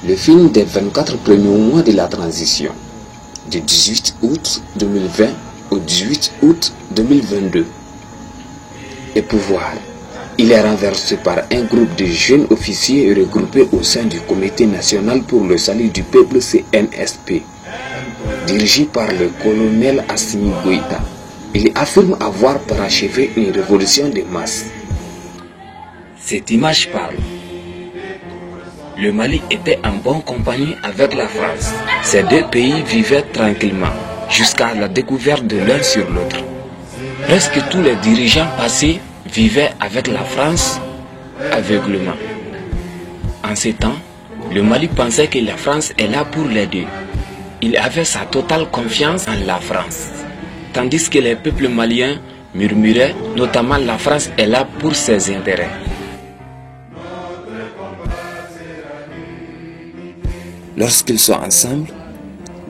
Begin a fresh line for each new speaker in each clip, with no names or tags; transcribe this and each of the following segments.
Le film des 24 premiers mois de la transition, du 18 août 2020 au 18 août 2022. Et pouvoir, il est renversé par un groupe de jeunes officiers regroupés au sein du Comité national pour le salut du peuple CNSP, dirigé par le colonel Assimi Goïta. Il affirme avoir parachevé une révolution de masse. Cette image parle. Le Mali était en bonne compagnie avec la France. Ces deux pays vivaient tranquillement jusqu'à la découverte de l'un sur l'autre. Presque tous les dirigeants passés vivaient avec la France aveuglément. En ces temps, le Mali pensait que la France est là pour l'aider. Il avait sa totale confiance en la France. Tandis que les peuples maliens murmuraient, notamment la France est là pour ses intérêts. Lorsqu'ils sont ensemble,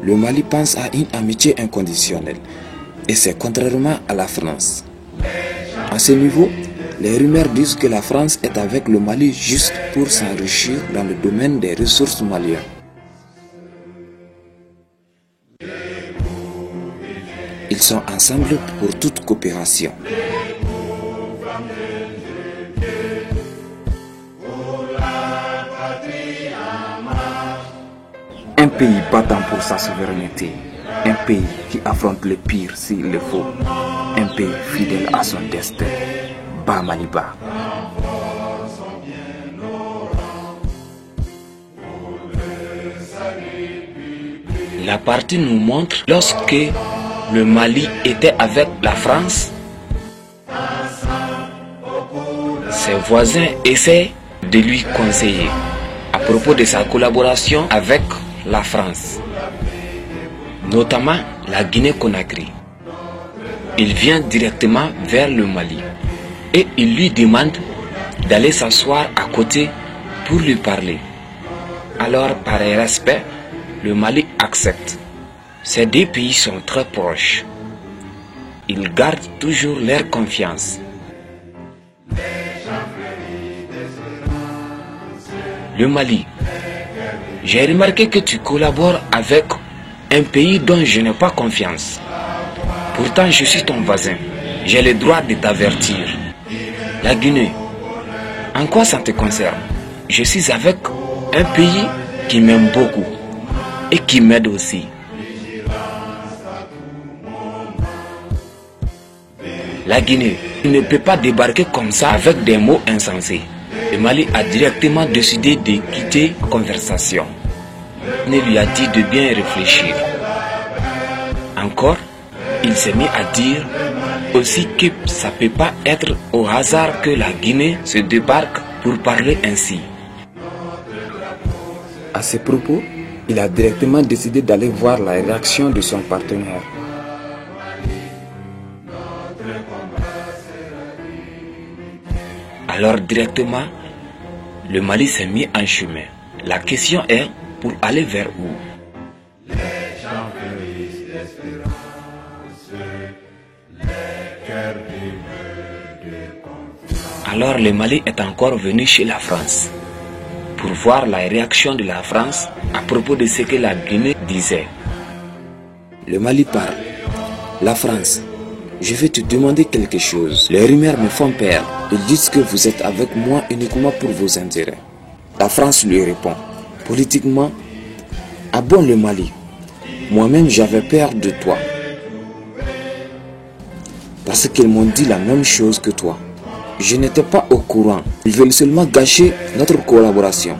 le Mali pense à une amitié inconditionnelle. Et c'est contrairement à la France. À ce niveau, les rumeurs disent que la France est avec le Mali juste pour s'enrichir dans le domaine des ressources maliennes. Ils sont ensemble pour toute coopération. Un pays battant pour sa souveraineté, un pays qui affronte le pire s'il le faut, un pays fidèle à son destin. Bas Maliba. La partie nous montre lorsque le Mali était avec la France, ses voisins essaient de lui conseiller à propos de sa collaboration avec la France, notamment la Guinée-Conakry. Il vient directement vers le Mali et il lui demande d'aller s'asseoir à côté pour lui parler. Alors, par respect, le Mali accepte. Ces deux pays sont très proches. Ils gardent toujours leur confiance. Le Mali. J'ai remarqué que tu collabores avec un pays dont je n'ai pas confiance. Pourtant, je suis ton voisin. J'ai le droit de t'avertir. La Guinée. En quoi ça te concerne? Je suis avec un pays qui m'aime beaucoup et qui m'aide aussi. La Guinée, il ne peut pas débarquer comme ça avec des mots insensés. Le Mali a directement décidé de quitter la conversation. Il lui a dit de bien réfléchir. Encore, il s'est mis à dire aussi que ça ne peut pas être au hasard que la Guinée se débarque pour parler ainsi. À ce propos, il a directement décidé d'aller voir la réaction de son partenaire. Alors directement, le Mali s'est mis en chemin. La question est, pour aller vers où? Alors le Mali est encore venu chez la France pour voir la réaction de la France à propos de ce que la Guinée disait. Le Mali parle. La France, je vais te demander quelque chose. Les rumeurs me font peur. Ils disent que vous êtes avec moi uniquement pour vos intérêts. La France lui répond. Politiquement, ah bon le Mali, moi-même j'avais peur de toi. Parce qu'ils m'ont dit la même chose que toi. Je n'étais pas au courant. Ils veulent seulement gâcher notre collaboration.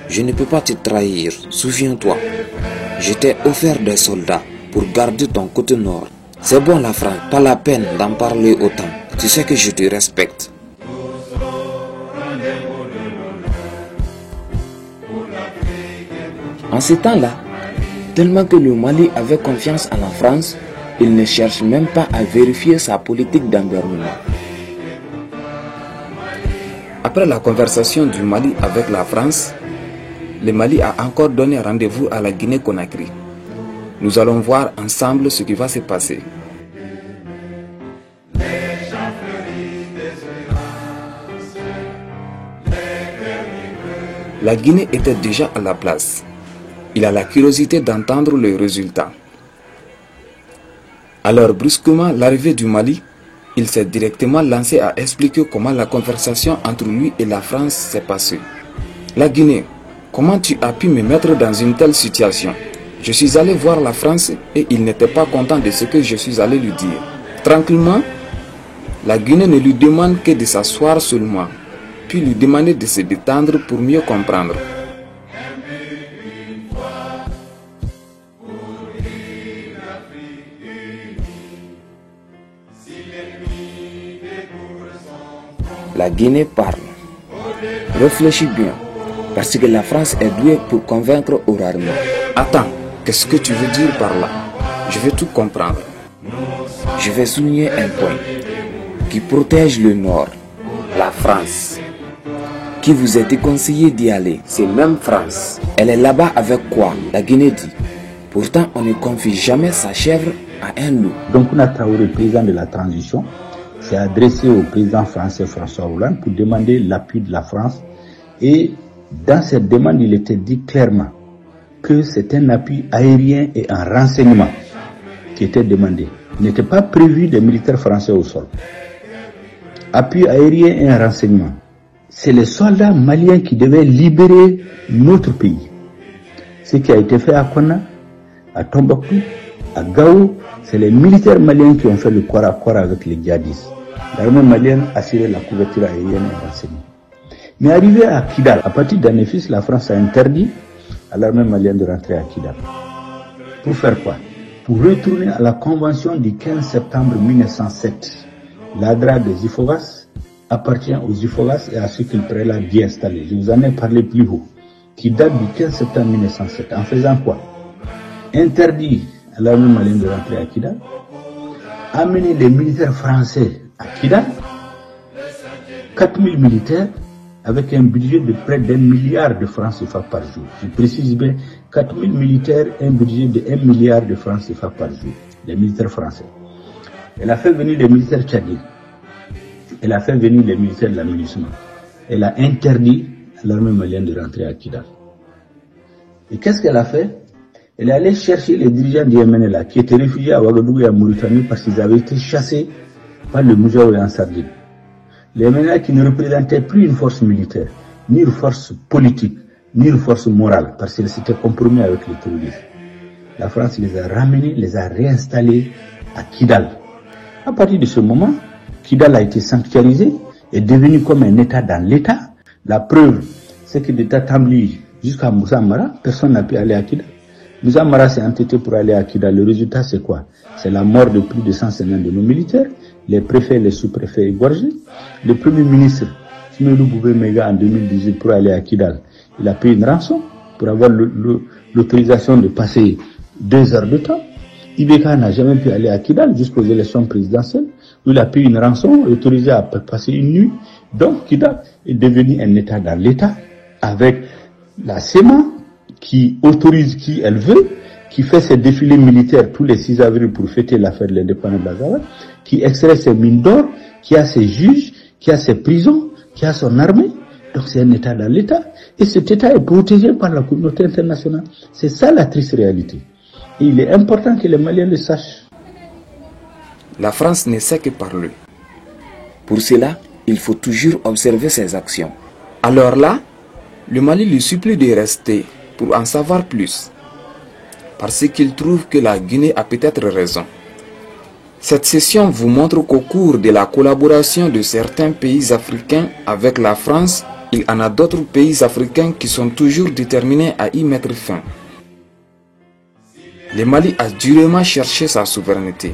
Je ne peux pas te trahir. Souviens-toi, je t'ai offert des soldats pour garder ton côté nord. C'est bon la France, pas la peine d'en parler autant. Tu sais que je te respecte. En ce temps-là, tellement que le Mali avait confiance en la France, il ne cherche même pas à vérifier sa politique d'engouement. Après la conversation du Mali avec la France, le Mali a encore donné rendez-vous à la Guinée-Conakry. Nous allons voir ensemble ce qui va se passer. La Guinée était déjà à la place. Il a la curiosité d'entendre le résultat. Alors brusquement, l'arrivée du Mali, il s'est directement lancé à expliquer comment la conversation entre lui et la France s'est passée. La Guinée, comment tu as pu me mettre dans une telle situation? Je suis allé voir la France et il n'était pas content de ce que je suis allé lui dire. Tranquillement, la Guinée ne lui demande que de s'asseoir seulement, puis lui demander de se détendre pour mieux comprendre. La Guinée parle. Réfléchis bien, parce que la France est douée pour convaincre oralement. Attends, qu'est-ce que tu veux dire par là? Je veux tout comprendre. Je vais souligner un point qui protège le Nord, la France. Qui vous a déconseillé d'y aller? C'est même France. Elle est là-bas avec quoi? La Guinée dit. Pourtant, on ne confie jamais sa chèvre à un loup.
Donc, on a Traoré, président de la transition, s'est adressé au président français François Hollande pour demander l'appui de la France. Et dans cette demande, il était dit clairement que c'est un appui aérien et un renseignement qui était demandé. Il n'était pas prévu des militaires français au sol. Appui aérien et un renseignement. C'est les soldats maliens qui devaient libérer notre pays. Ce qui a été fait à Konna, à Tombouctou, à Gao, c'est les militaires maliens qui ont fait le corps à corps avec les djihadistes. L'armée malienne a assuré la couverture aérienne et renseignement. Mais arrivé à Kidal, à partir d'Anefis, la France a interdit à l'armée malienne de rentrer à Kidal. Pour faire quoi? Pour retourner à la convention du 15 septembre 1907. L'ADRA des Ifovas appartient aux Ifovas et à ceux qu'ils prélat d'y installer. Je vous en ai parlé plus haut. Qui date du 15 septembre 1907. En faisant quoi? Interdit à l'armée malienne de rentrer à Kidal. Amener les militaires français à Kidal. 4000 militaires avec un budget de près d'1 milliard de francs CFA par jour. Je précise bien, 4000 militaires, un budget de 1 milliard de francs CFA par jour. Les militaires français. Elle a fait venir les militaires tchadiens. Elle a fait venir les militaires de la MINUSMA. Elle a interdit à l'armée malienne de rentrer à Kidal. Et qu'est-ce qu'elle a fait? Elle est allée chercher les dirigeants du MNLA qui étaient réfugiés à Ouagadougou et à Mauritanie parce qu'ils avaient été chassés par le Moujaou et en Sardine. Les MNLA qui ne représentaient plus une force militaire, ni une force politique, ni une force morale, parce qu'ils s'étaient compromis avec les terroristes. La France les a ramenés, les a réinstallés à Kidal. À partir de ce moment, Kidal a été sanctuarisé, est devenu comme un État dans l'État. La preuve, c'est que d'État Tambli jusqu'à Moussa Mara, personne n'a pu aller à Kidal. Moussa Mara s'est entêté pour aller à Kidal. Le résultat, c'est quoi? C'est la mort de plus de 150 de nos militaires, les préfets, les sous-préfets égorgés. Le premier ministre, Simelou Boubé Mega, en 2018, pour aller à Kidal, il a payé une rançon pour avoir l'autorisation de passer 2 heures de temps. Ibeka n'a jamais pu aller à Kidal jusqu'aux élections présidentielles, où il a payé une rançon, autorisé à passer une nuit. Donc Kidal est devenu un État dans l'État, avec la SEMA, qui autorise qui elle veut, qui fait ses défilés militaires tous les 6 avril pour fêter la fête de l'indépendance de la Zawa, qui extrait ses mines d'or, qui a ses juges, qui a ses prisons, qui a son armée. Donc c'est un État dans l'État. Et cet État est protégé par la communauté internationale. C'est ça la triste réalité. Et il est important que les Maliens le sachent.
La France ne sait que parler. Pour cela, il faut toujours observer ses actions. Alors là, le Mali lui supplie de rester pour en savoir plus, parce qu'il trouve que la Guinée a peut-être raison. Cette session vous montre qu'au cours de la collaboration de certains pays africains avec la France, il y en a d'autres pays africains qui sont toujours déterminés à y mettre fin. Le Mali a durement cherché sa souveraineté.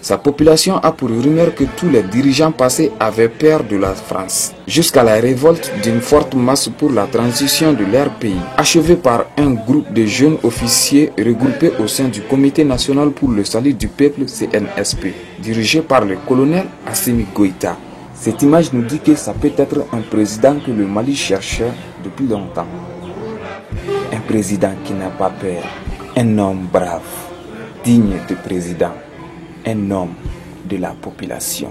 Sa population a pour rumeur que tous les dirigeants passés avaient peur de la France, jusqu'à la révolte d'une forte masse pour la transition de leur pays, achevée par un groupe de jeunes officiers regroupés au sein du Comité national pour le salut du peuple CNSP, dirigé par le colonel Assimi Goïta. Cette image nous dit que ça peut être un président que le Mali cherchait depuis longtemps. Un président qui n'a pas peur, un homme brave, digne de président. Un homme de la population,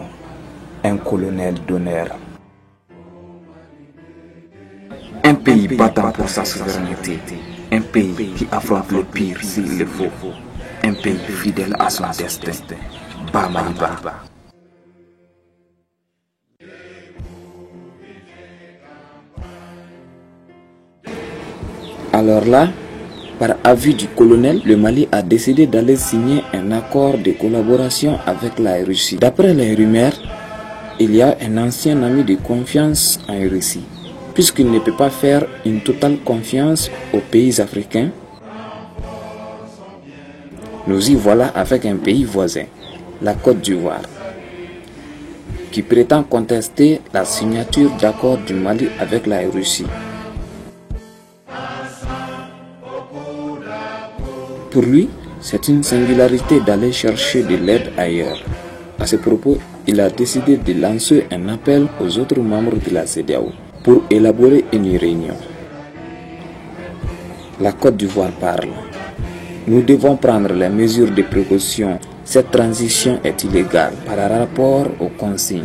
un colonel d'honneur. Un pays battant pour sa souveraineté, un pays qui affronte le pire s'il le faut, un pays fidèle à son destin. Bas Mali bas. Alors là, par avis du colonel, le Mali a décidé d'aller signer un accord de collaboration avec la Russie. D'après les rumeurs, il y a un ancien ami de confiance en Russie. Puisqu'il ne peut pas faire une totale confiance aux pays africains, nous y voilà avec un pays voisin, la Côte d'Ivoire, qui prétend contester la signature d'accord du Mali avec la Russie. Pour lui, c'est une singularité d'aller chercher de l'aide ailleurs. À ce propos, il a décidé de lancer un appel aux autres membres de la CEDEAO pour élaborer une réunion. La Côte d'Ivoire parle. Nous devons prendre les mesures de précaution. Cette transition est illégale par rapport aux consignes.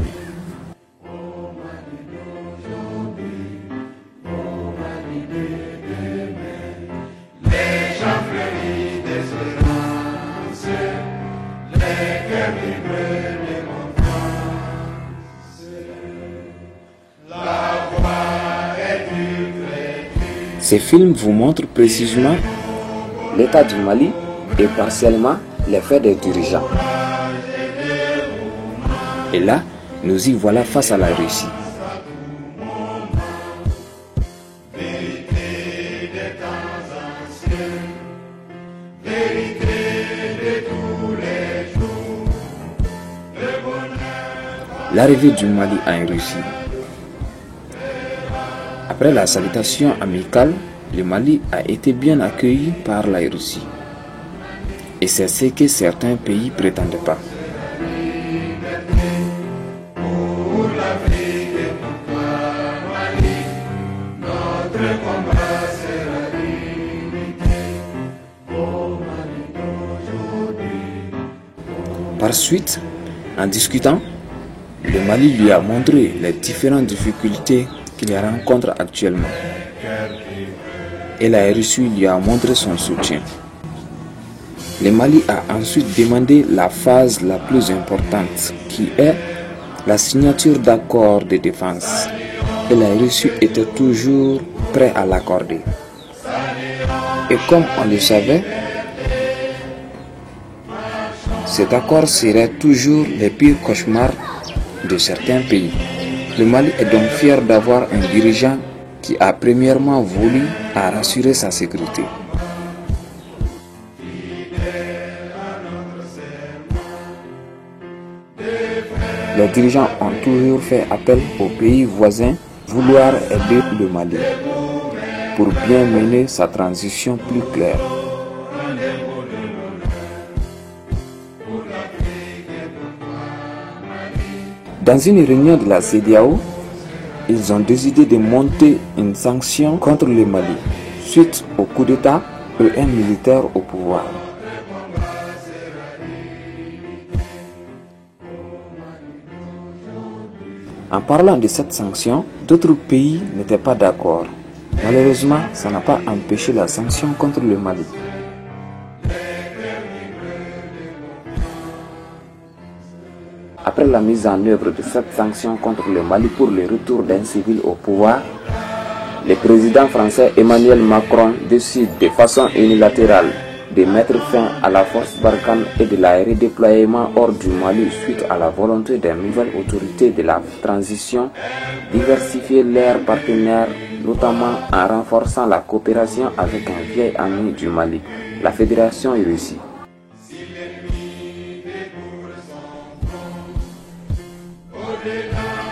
Ces films vous montrent précisément l'état du Mali et partiellement les faits des dirigeants. Et là, nous y voilà face à la Russie. L'arrivée du Mali en Russie. Après la salutation amicale, le Mali a été bien accueilli par la Russie. Et c'est ce que certains pays ne prétendaient pas. Par suite, en discutant, le Mali lui a montré les différentes difficultés qu'il rencontre actuellement. Et la Russie lui a montré son soutien. Le Mali a ensuite demandé la phase la plus importante, qui est la signature d'accords de défense. Et la Russie était toujours prête à l'accorder. Et comme on le savait, cet accord serait toujours le pire cauchemar de certains pays. Le Mali est donc fier d'avoir un dirigeant qui a premièrement voulu rassurer sa sécurité. Les dirigeants ont toujours fait appel aux pays voisins vouloir aider le Mali pour bien mener sa transition plus claire. Dans une réunion de la CEDEAO, ils ont décidé de monter une sanction contre le Mali suite au coup d'État et un militaire au pouvoir. En parlant de cette sanction, d'autres pays n'étaient pas d'accord. Malheureusement, ça n'a pas empêché la sanction contre le Mali. Après la mise en œuvre de cette sanction contre le Mali pour le retour d'un civil au pouvoir, le président français Emmanuel Macron décide de façon unilatérale de mettre fin à la force Barkhane et de la redéploiement hors du Mali suite à la volonté des nouvelles autorités de la transition diversifier leurs partenaires, notamment en renforçant la coopération avec un vieil ami du Mali, la Fédération Russie.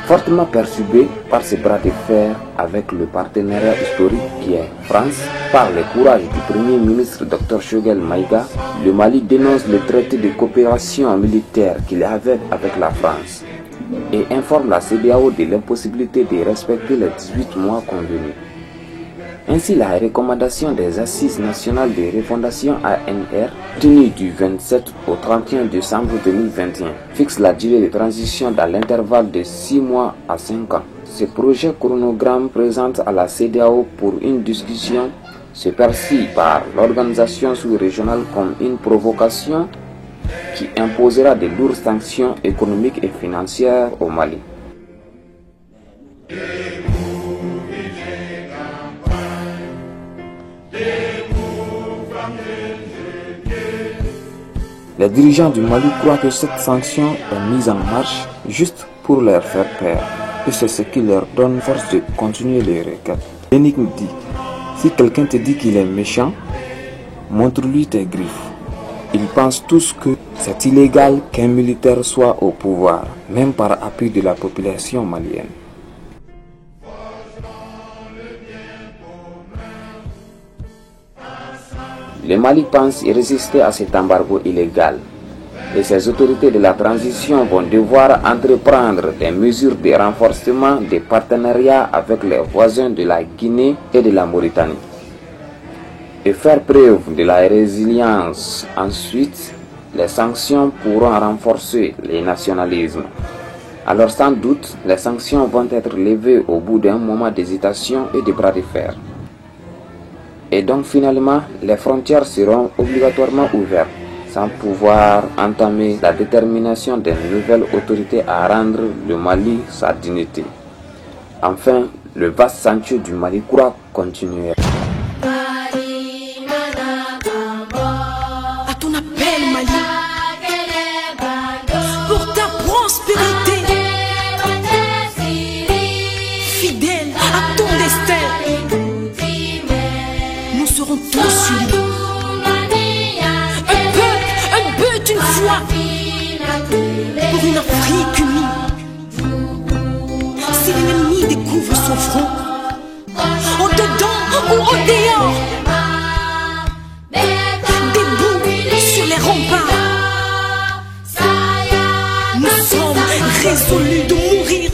Fortement perturbé par ce bras de fer avec le partenariat historique qui est France, par le courage du Premier ministre Dr Choguel Maïga, le Mali dénonce le traité de coopération militaire qu'il avait avec la France et informe la CEDEAO de l'impossibilité de respecter les 18 mois convenus. Ainsi, la recommandation des Assises nationales de refondation ANR, tenue du 27 au 31 décembre 2021, fixe la durée de transition dans l'intervalle de 6 mois à 5 ans, Ce projet chronogramme présente à la CEDEAO pour une discussion se perçoit par l'organisation sous-régionale comme une provocation qui imposera de lourdes sanctions économiques et financières au Mali. Les dirigeants du Mali croient que cette sanction est mise en marche juste pour leur faire peur, et c'est ce qui leur donne force de continuer les requêtes. L'énigme dit, si quelqu'un te dit qu'il est méchant, montre-lui tes griffes. Ils pensent tous que c'est illégal qu'un militaire soit au pouvoir, même par appui de la population malienne. Le Mali pense y résister à cet embargo illégal et ses autorités de la transition vont devoir entreprendre des mesures de renforcement des partenariats avec les voisins de la Guinée et de la Mauritanie et faire preuve de la résilience. Ensuite, les sanctions pourront renforcer les nationalismes. Alors sans doute, les sanctions vont être levées au bout d'un moment d'hésitation et de bras de fer. Et donc finalement, les frontières seront obligatoirement ouvertes, sans pouvoir entamer la détermination des nouvelles autorités à rendre le Mali sa dignité. Enfin, le vaste chantier du Mali croit continuer.
À ton appel, Mali, pour ta prospérité, fidèle à ton destin. Nous serons tous unis. Un peuple, un but, une foi. Pour une Afrique unie. Si l'ennemi découvre son front, au dedans ou au dehors, debout sur les remparts, nous sommes résolus de mourir